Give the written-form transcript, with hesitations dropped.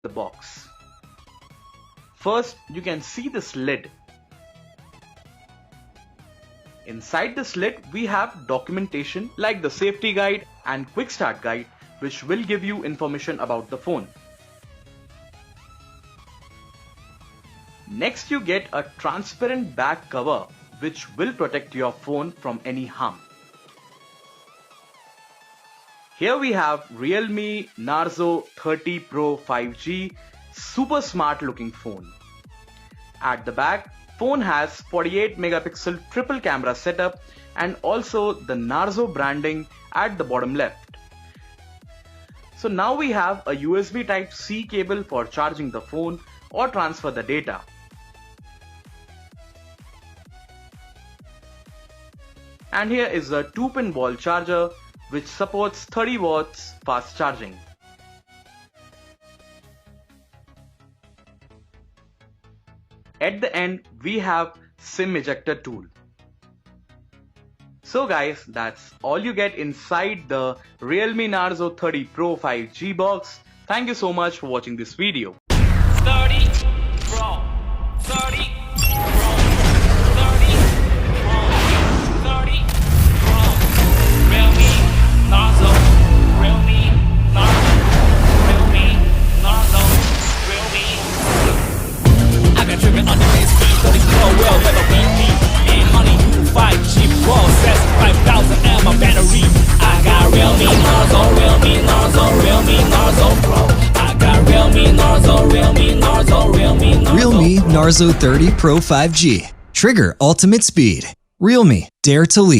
the box. First, you can see this lid. Inside this lid, we have documentation like the safety guide and quick start guide, which will give you information about the phone. Next, you get a transparent back cover, which will protect your phone from any harm. Here we have Realme Narzo 30 Pro 5G, super smart looking phone. At the back, phone has 48 megapixel triple camera setup and also the Narzo branding at the bottom left. So now we have a USB Type-C cable for charging the phone or transfer the data. And here is a 2-pin wall charger which supports 30 watts fast charging. At the end, we have SIM ejector tool. So guys, that's all you get inside the Realme Narzo 30 Pro 5G box. Thank you so much for watching this video. 30 Pro, 30 Pro, 30 Pro, 30 Pro, Realme Narzo, Realme Narzo, Realme Narzo, Realme. I got driven on the base speed, 30 Pro will never beat me. And honey, you 5G process, 5,000 mAh battery. I got Realme Narzo, Realme Narzo, Realme Narzo Pro. I got Realme Narzo, Realme Narzo, Realme Narzo. Realme Narzo 30 Pro 5G. Trigger ultimate speed. Realme, dare to leap.